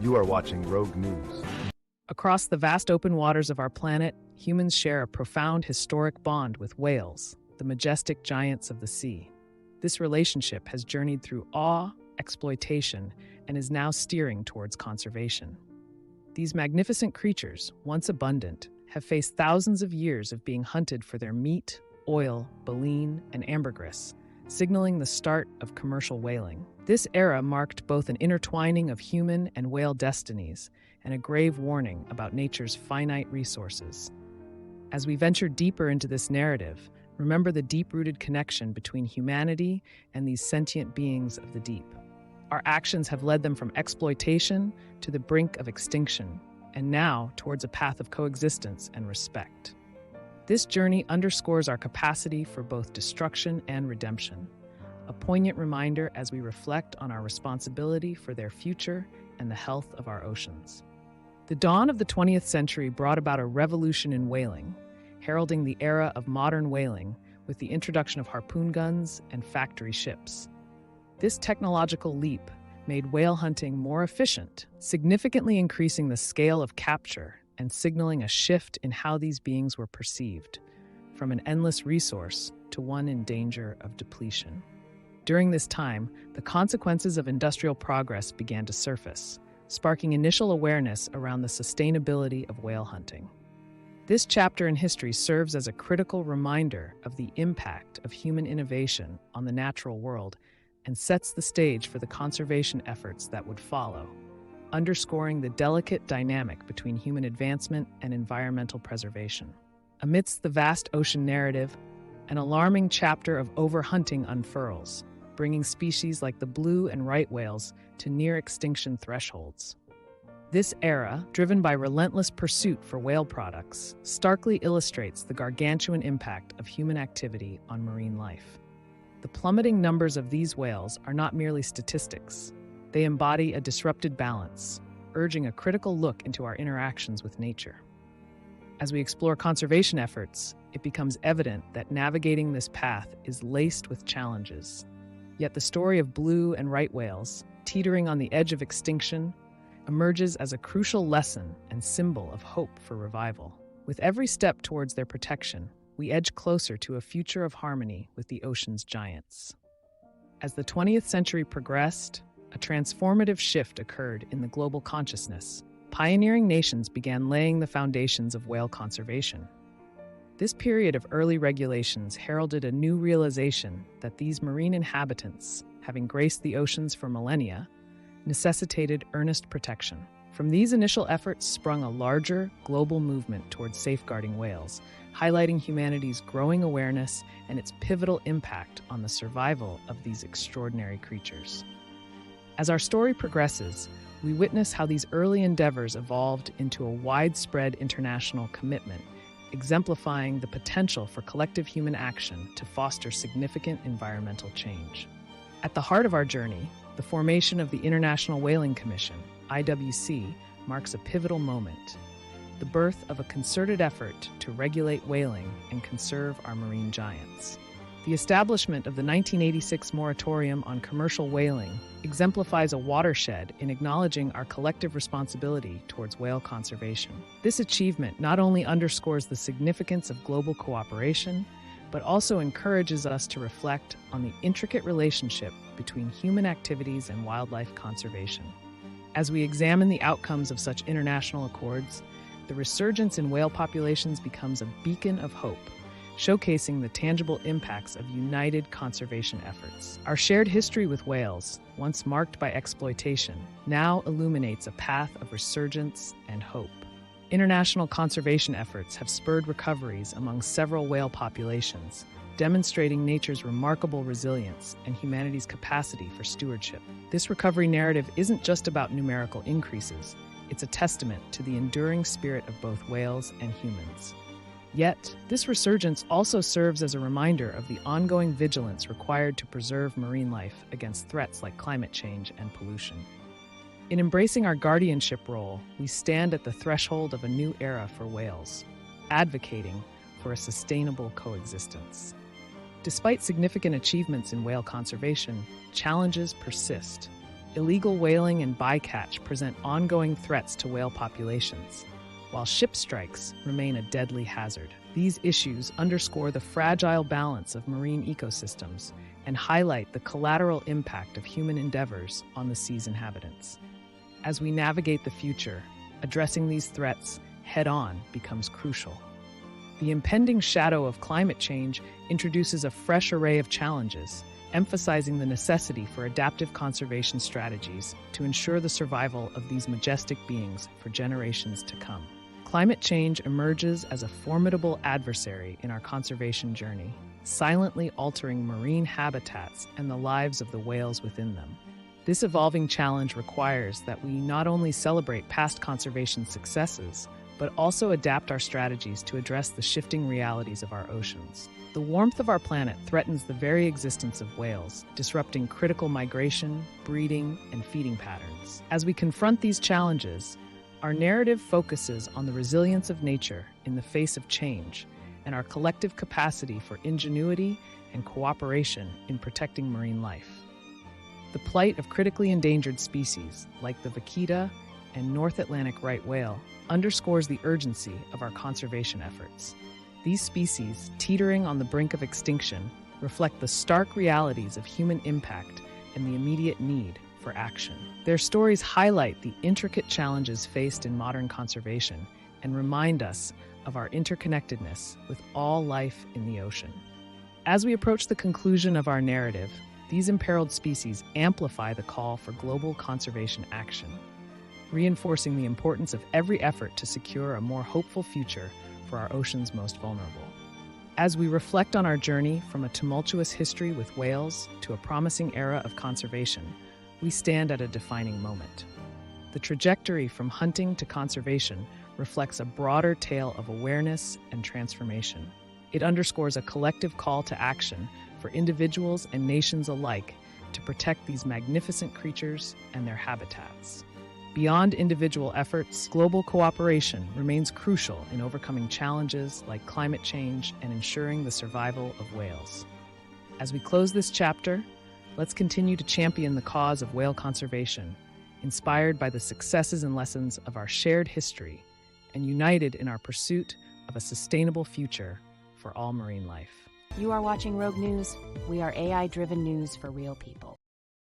You are watching Rogue News. Across the vast open waters of our planet, humans share a profound historic bond with whales, the majestic giants of the sea. This relationship has journeyed through awe, exploitation, and is now steering towards conservation. These magnificent creatures, once abundant, have faced thousands of years of being hunted for their meat, oil, baleen, and ambergris, signaling the start of commercial whaling. This era marked both an intertwining of human and whale destinies and a grave warning about nature's finite resources. As we venture deeper into this narrative, remember the deep-rooted connection between humanity and these sentient beings of the deep. Our actions have led them from exploitation to the brink of extinction, and now towards a path of coexistence and respect. This journey underscores our capacity for both destruction and redemption, a poignant reminder as we reflect on our responsibility for their future and the health of our oceans. The dawn of the 20th century brought about a revolution in whaling, heralding the era of modern whaling with the introduction of harpoon guns and factory ships. This technological leap made whale hunting more efficient, significantly increasing the scale of capture and signaling a shift in how these beings were perceived, from an endless resource to one in danger of depletion. During this time, the consequences of industrial progress began to surface, sparking initial awareness around the sustainability of whale hunting. This chapter in history serves as a critical reminder of the impact of human innovation on the natural world and sets the stage for the conservation efforts that would follow, underscoring the delicate dynamic between human advancement and environmental preservation. Amidst the vast ocean narrative, an alarming chapter of overhunting unfurls, bringing species like the blue and right whales to near-extinction thresholds. This era, driven by relentless pursuit for whale products, starkly illustrates the gargantuan impact of human activity on marine life. The plummeting numbers of these whales are not merely statistics. They embody a disrupted balance, urging a critical look into our interactions with nature. As we explore conservation efforts, it becomes evident that navigating this path is laced with challenges. Yet the story of blue and right whales, teetering on the edge of extinction, emerges as a crucial lesson and symbol of hope for revival. With every step towards their protection, we edge closer to a future of harmony with the ocean's giants. As the 20th century progressed, a transformative shift occurred in the global consciousness. Pioneering nations began laying the foundations of whale conservation. This period of early regulations heralded a new realization that these marine inhabitants, having graced the oceans for millennia, necessitated earnest protection. From these initial efforts sprung a larger, global movement towards safeguarding whales, highlighting humanity's growing awareness and its pivotal impact on the survival of these extraordinary creatures. As our story progresses, we witness how these early endeavors evolved into a widespread international commitment, exemplifying the potential for collective human action to foster significant environmental change. At the heart of our journey, the formation of the International Whaling Commission, IWC, marks a pivotal moment, the birth of a concerted effort to regulate whaling and conserve our marine giants. The establishment of the 1986 moratorium on commercial whaling exemplifies a watershed in acknowledging our collective responsibility towards whale conservation. This achievement not only underscores the significance of global cooperation, but also encourages us to reflect on the intricate relationship between human activities and wildlife conservation. As we examine the outcomes of such international accords, the resurgence in whale populations becomes a beacon of hope, showcasing the tangible impacts of united conservation efforts. Our shared history with whales, once marked by exploitation, now illuminates a path of resurgence and hope. International conservation efforts have spurred recoveries among several whale populations, demonstrating nature's remarkable resilience and humanity's capacity for stewardship. This recovery narrative isn't just about numerical increases, it's a testament to the enduring spirit of both whales and humans. Yet, this resurgence also serves as a reminder of the ongoing vigilance required to preserve marine life against threats like climate change and pollution. In embracing our guardianship role, we stand at the threshold of a new era for whales, advocating for a sustainable coexistence. Despite significant achievements in whale conservation, challenges persist. Illegal whaling and bycatch present ongoing threats to whale populations, while ship strikes remain a deadly hazard. These issues underscore the fragile balance of marine ecosystems and highlight the collateral impact of human endeavors on the sea's inhabitants. As we navigate the future, addressing these threats head-on becomes crucial. The impending shadow of climate change introduces a fresh array of challenges, emphasizing the necessity for adaptive conservation strategies to ensure the survival of these majestic beings for generations to come. Climate change emerges as a formidable adversary in our conservation journey, silently altering marine habitats and the lives of the whales within them. This evolving challenge requires that we not only celebrate past conservation successes, but also adapt our strategies to address the shifting realities of our oceans. The warmth of our planet threatens the very existence of whales, disrupting critical migration, breeding, and feeding patterns. As we confront these challenges, our narrative focuses on the resilience of nature in the face of change and our collective capacity for ingenuity and cooperation in protecting marine life. The plight of critically endangered species, like the vaquita and North Atlantic right whale, underscores the urgency of our conservation efforts. These species, teetering on the brink of extinction, reflect the stark realities of human impact and the immediate need for action. Their stories highlight the intricate challenges faced in modern conservation and remind us of our interconnectedness with all life in the ocean. As we approach the conclusion of our narrative, these imperiled species amplify the call for global conservation action, reinforcing the importance of every effort to secure a more hopeful future for our ocean's most vulnerable. As we reflect on our journey from a tumultuous history with whales to a promising era of conservation, we stand at a defining moment. The trajectory from hunting to conservation reflects a broader tale of awareness and transformation. It underscores a collective call to action for individuals and nations alike to protect these magnificent creatures and their habitats. Beyond individual efforts, global cooperation remains crucial in overcoming challenges like climate change and ensuring the survival of whales. As we close this chapter, let's continue to champion the cause of whale conservation, inspired by the successes and lessons of our shared history, and united in our pursuit of a sustainable future for all marine life. You are watching Rogue News. We are AI-driven news for real people.